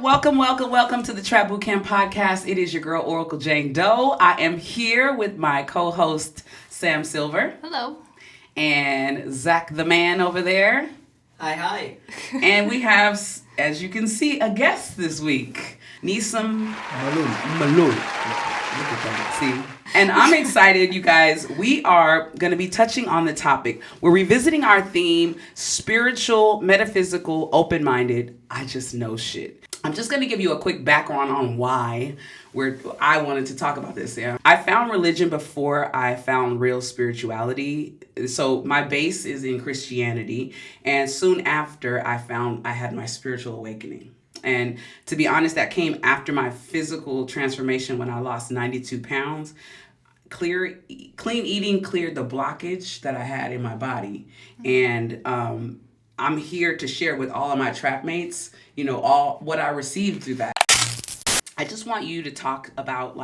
Welcome to the Trap Bootcamp Podcast. It is your girl, Oracle Jane Doe. I am here with my co-host, Sam Silver. Hello. And Zach the man over there. Hi. And we have, as you can see, a guest this week, Nissim Malul. Look at that, see? And I'm excited, you guys. We are going to be touching on the topic. We're revisiting our theme, spiritual, metaphysical, open-minded. I just know shit. I'm just going to give you a quick background on why I wanted to talk about this. Yeah. I found religion before I found real spirituality. So my base is in Christianity. And soon after, I found I had my spiritual awakening. And to be honest, that came after my physical transformation when I lost 92 pounds. Clean eating cleared the blockage that I had in my body. And I'm here to share with all of my trap mates, all what I received through that. I just want you to talk about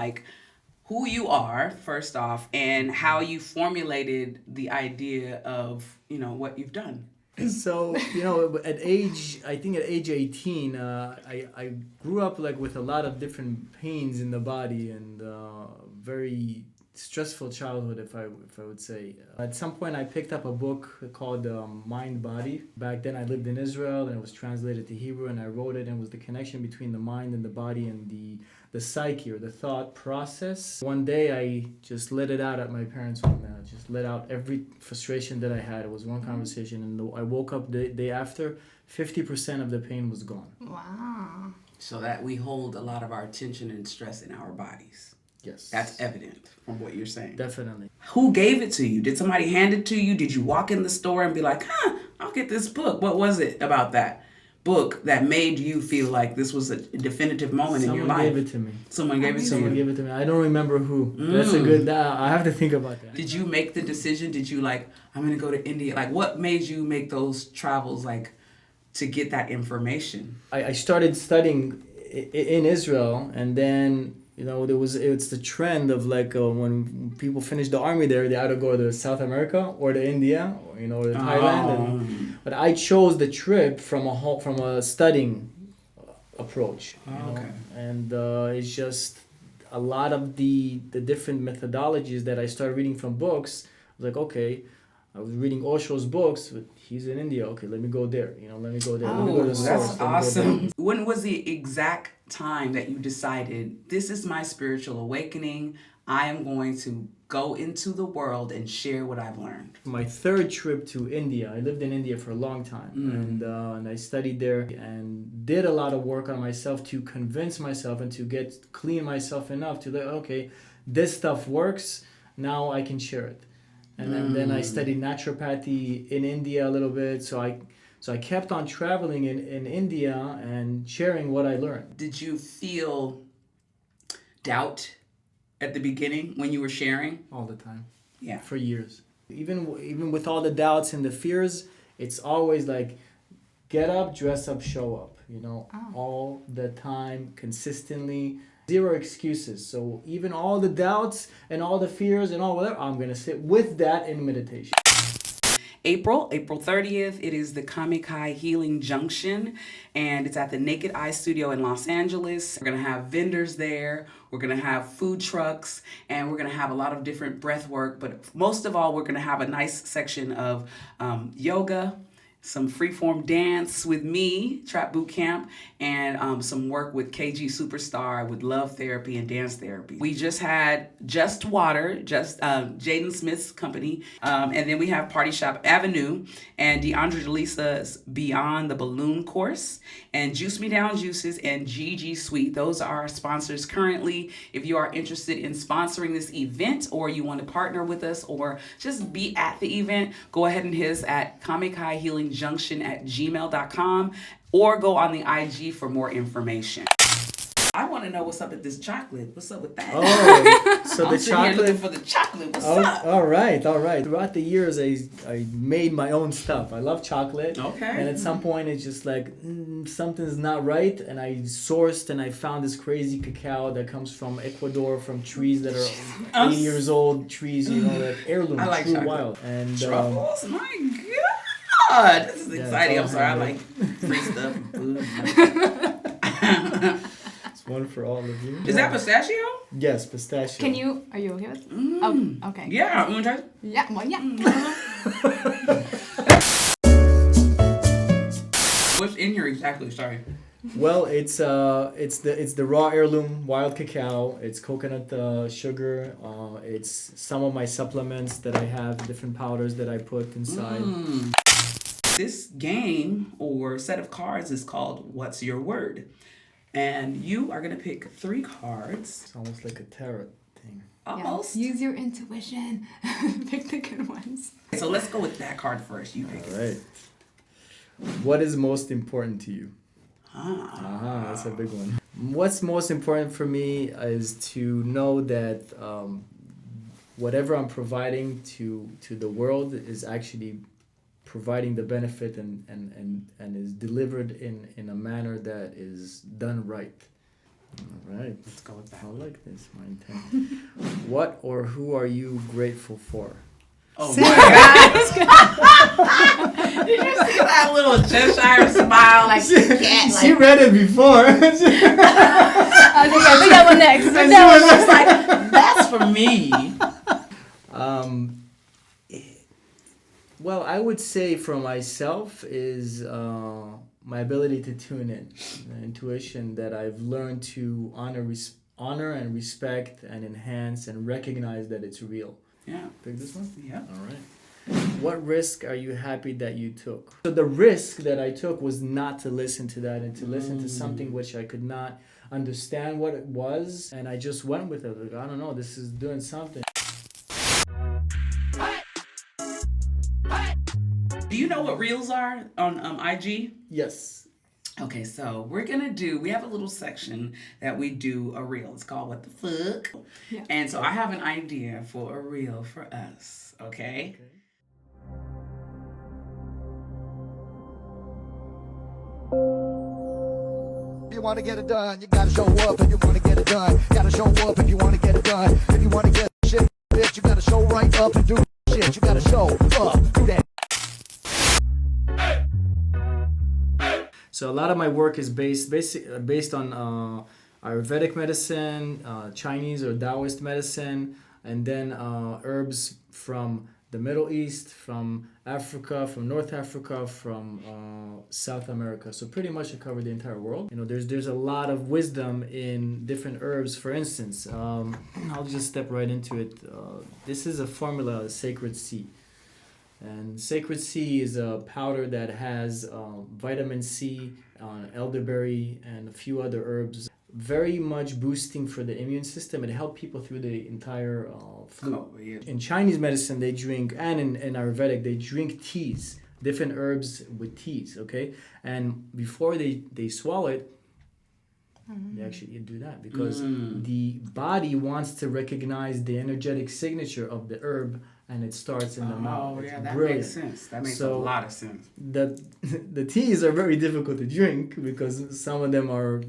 who you are, first off, and how you formulated the idea of, what you've done. So, at age 18, I grew up with a lot of different pains in the body and very stressful childhood, if I would say. At some point, I picked up a book called Mind Body. Back then, I lived in Israel, and it was translated to Hebrew, and I wrote it, and it was the connection between the mind and the body and the psyche or the thought process. One day, I just let it out at my parents' home, and I just let out every frustration that I had. It was one conversation, and I woke up the day after, 50% of the pain was gone. Wow. So that we hold a lot of our tension and stress in our bodies. Yes. That's evident from what you're saying. Definitely. Who gave it to you? Did somebody hand it to you? Did you walk in the store and be like, I'll get this book? What was it about that book that made you feel like this was a definitive moment in your life? Someone gave it to me. Someone gave it to you? I don't remember who. That's a good... I have to think about that. Did you make the decision? Did you I'm going to go to India? What made you make those travels to get that information? I started studying in Israel, and then... it's the trend of when people finish the army there, they either go to South America or to India, or to Thailand. But I chose the trip from a studying approach. Okay. And it's just a lot of the different methodologies that I started reading from books. I was okay. I was reading Osho's books, but he's in India. Okay, let me go there. Let me go there. Let me go to the source. That's awesome. When was the exact time that you decided, this is my spiritual awakening? I am going to go into the world and share what I've learned. My third trip to India. I lived in India for a long time. And I studied there and did a lot of work on myself to convince myself and to clean myself enough to this stuff works. Now I can share it. And then I studied naturopathy in India a little bit. So I kept on traveling in India and sharing what I learned. Did you feel doubt at the beginning when you were sharing? All the time. Yeah. For years. Even with all the doubts and the fears, it's always get up, dress up, show up. All the time, consistently. Zero excuses. So even all the doubts and all the fears and all whatever, I'm going to sit with that in meditation. April 30th, it is the Kameiki Healing Junction, and it's at the Naked Eye Studio in Los Angeles. We're going to have vendors there. We're going to have food trucks, and we're going to have a lot of different breath work. But most of all, we're going to have a nice section of yoga, some freeform dance with me, Trap Bootcamp, and some work with KG Superstar with love therapy and dance therapy. We just had Just Water, Jaden Smith's company, and then we have Party Shop Avenue and DeAndre DeLisa's Beyond the Balloon course, and Juice Me Down Juices and GG Sweet. Those are our sponsors currently. If you are interested in sponsoring this event, or you want to partner with us, or just be at the event, go ahead and hit us at Kameiki Healing Junction at gmail.com, or go on the IG for more information. I want to know what's up with this chocolate. What's up with that? Oh, so I'm the sitting here chocolate. looking for the chocolate. What's up? All right. Throughout the years, I made my own stuff. I love chocolate. Okay. And at some point, it's just something's not right. And I sourced and I found this crazy cacao that comes from Ecuador, from trees that are 80 years old, trees, that heirloom, I like true chocolate. wild. And Truffles? My God. This is exciting. I'm sorry. I like free stuff and food. It's one for all of you. Is that pistachio? Yes, pistachio. Are you okay with it? Oh, okay. Yeah. You want to try it? Yeah, well, yeah. What's in here exactly? Sorry. Well, it's the raw heirloom wild cacao. It's coconut sugar. It's some of my supplements that I have, different powders that I put inside. This game or set of cards is called What's Your Word? And you are going to pick 3 cards. It's almost like a tarot thing. Almost. Yeah. Use your intuition. Pick the good ones. So let's go with that card first. You pick All right. What is most important to you? That's a big one. What's most important for me is to know that whatever I'm providing to the world is actually providing the benefit and is delivered in a manner that is done right. All right. Let's go with that. I like this, my intent. What or who are you grateful for? Oh my God. Did you see that little Cheshire smile? Like, She read it before. I think that one next. And she was just like, that's for me. Well, I would say for myself is my ability to tune in, the intuition that I've learned to honor and respect and enhance and recognize that it's real. Yeah. Pick this one? Yeah. All right. What risk are you happy that you took? So the risk that I took was not to listen to that and to listen to something which I could not understand what it was, and I just went with it. Like, I don't know, this is doing something. Do you know what reels are on IG? Yes. Okay, so we have a little section that we do a reel. It's called What the Fuck? Yeah. And so I have an idea for a reel for us, okay? If you want to get it done, you gotta show up. If you want to get it done, gotta show up. If you want to get it done, if you want to get shit, bitch, you gotta show right up and do shit. You gotta show up, do that. So a lot of my work is based on Ayurvedic medicine, Chinese or Taoist medicine, and then herbs from the Middle East, from Africa, from North Africa, from South America. So pretty much I cover the entire world. You know, there's a lot of wisdom in different herbs. For instance, I'll just step right into it. This is a formula, Sacred Sea. And Sacred Sea is a powder that has vitamin C, elderberry, and a few other herbs. Very much boosting for the immune system. It helped people through the entire flu. Oh, yeah. In Chinese medicine, they drink, and in Ayurvedic, they drink teas, different herbs with teas, okay? And before they swallow it, they actually do that because the body wants to recognize the energetic signature of the herb, and it starts in the mouth. Oh, It's yeah, that brilliant. makes sense. That makes a lot of sense. The teas are very difficult to drink because some of them are,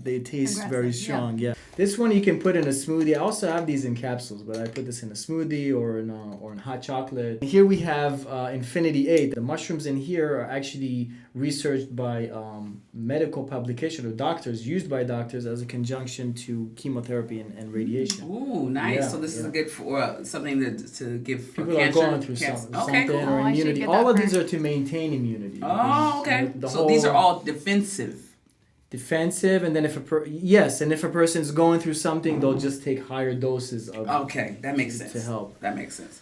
they taste very strong. Yeah. This one you can put in a smoothie. I also have these in capsules, but I put this in a smoothie or in hot chocolate. Here we have Infinity 8. The mushrooms in here are actually researched by medical publication or doctors, used by doctors as a conjunction to chemotherapy and radiation. Ooh, nice. Yeah, So this is good for something to give for People cancer. are going through something cool. or I should immunity. get All that of these for- are to maintain immunity. Oh, okay. Because, So these are all defensive. defensive, and then if a person's going through something, they'll just take higher doses of Okay, that makes sense. to help. That makes sense.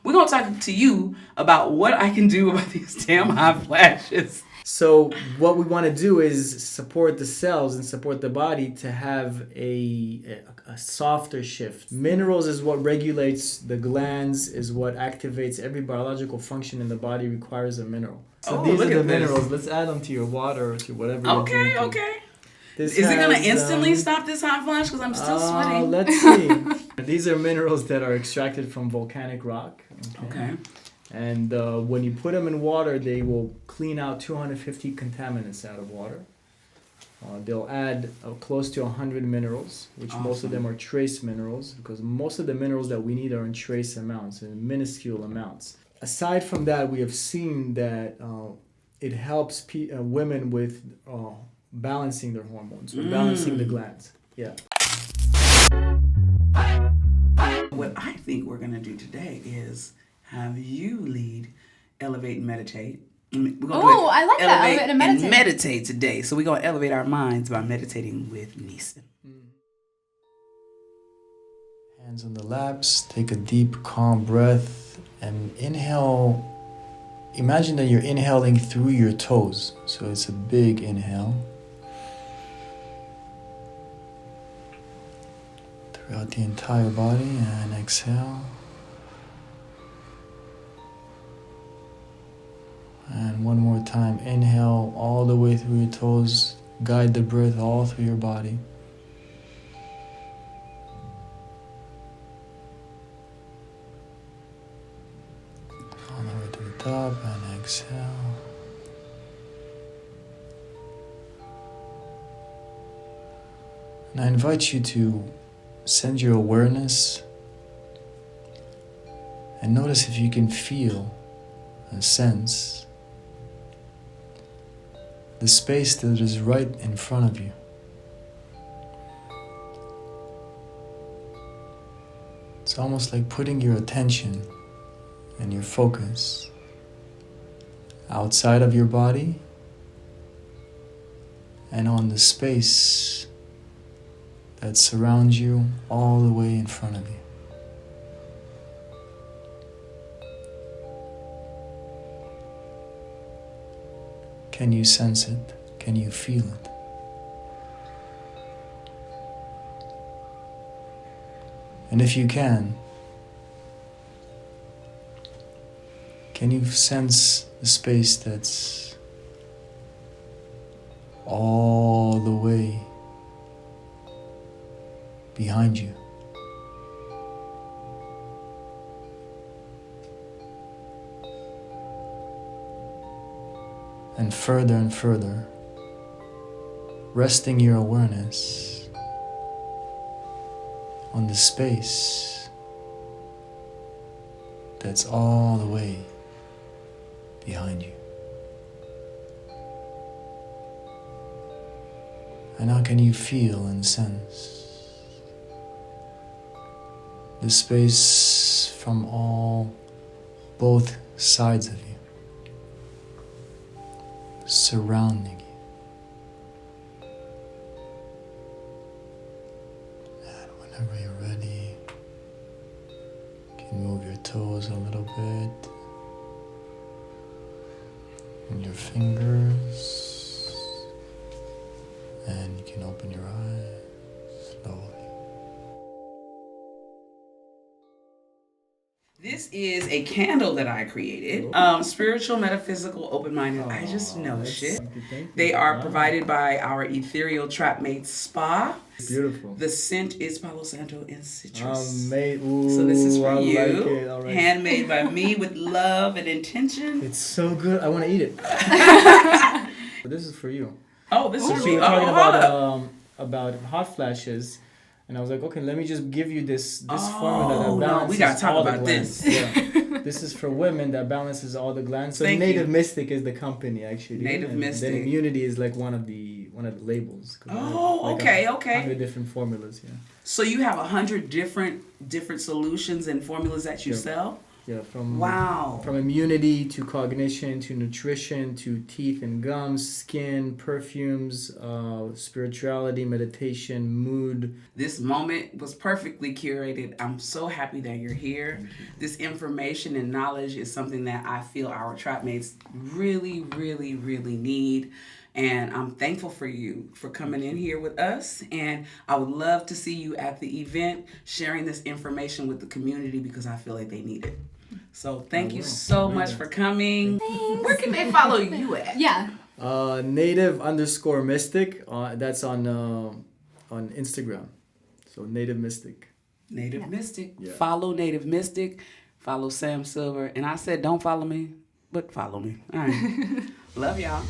We're going to talk to you about what I can do about these damn hot flashes. So what we want to do is support the cells and support the body to have a softer shift. Minerals is what regulates the glands, is what activates every biological function in the body requires a mineral. So Oh, these look are the at this. minerals. Let's add them to your water or to whatever you're Okay, drinking. okay. This Is it going to has, instantly stop this hot flash? Because I'm still sweating. Let's see. These are minerals that are extracted from volcanic rock. Okay. And when you put them in water, they will clean out 250 contaminants out of water. They'll add close to 100 minerals, which most of them are trace minerals, because most of the minerals that we need are in trace amounts, in minuscule amounts. Aside from that, we have seen that it helps women with balancing their hormones or balancing the glands. Yeah. What I think we're going to do today is have you lead, elevate, and meditate. We're gonna Oh, I like that. Elevate and meditate. Meditate today. So we're going to elevate our minds by meditating with Nissim. Hands on the laps. Take a deep, calm breath and inhale. Imagine that you're inhaling through your toes. So it's a big inhale. Throughout the entire body, and exhale. And one more time, inhale all the way through your toes. Guide the breath all through your body. All the way to the top, and exhale. And I invite you to send your awareness and notice if you can feel and sense the space that is right in front of you. It's almost like putting your attention and your focus outside of your body and on the space that surrounds you all the way in front of you. Can you sense it? Can you feel it? And if you can you sense the space that's all the way behind you? And further, resting your awareness on the space that's all the way behind you. And how can you feel and sense the space from both sides of you, surrounding you? And whenever you're ready, you can move your toes a little bit and your fingers, and you can open your eyes slowly. This is a candle that I created. Spiritual, metaphysical, open-minded. I just know shit. Thank you. They are provided by our ethereal Trapmates Spa. Beautiful. The scent is Palo Santo and citrus. Ooh, So this is for I you. like it. All right. Handmade by me with love and intention. It's so good. I want to eat it. This is for you. Oh, this is So for we you. were talking Oh, about hot flashes, and I was like, okay, let me just give you this formula that no, balances we gotta talk all the about glands. this. Yeah. This is for women that balances all the glands. So Thank Native you. Mystic is the company actually. Native and Mystic. Then Immunity is like one of the labels. Oh, okay. 100 different formulas. Yeah. So you have 100 different solutions and formulas that you Yeah. sell? Yeah, from immunity to cognition to nutrition to teeth and gums, skin, perfumes, spirituality, meditation, mood. This moment was perfectly curated. I'm so happy that you're here. This information and knowledge is something that I feel our Trapmates really, really, really need. And I'm thankful for you for coming in here with us. And I would love to see you at the event sharing this information with the community because I feel like they need it. So thank you so much for coming. Where can they follow you at? Yeah. Native_mystic. That's on Instagram. So Native Mystic. Native Mystic. Yeah. Follow Native Mystic. Follow Sam Silver. And I said don't follow me, but follow me. All right. Love y'all.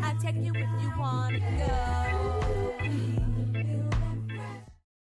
I'll take you if you wanna go.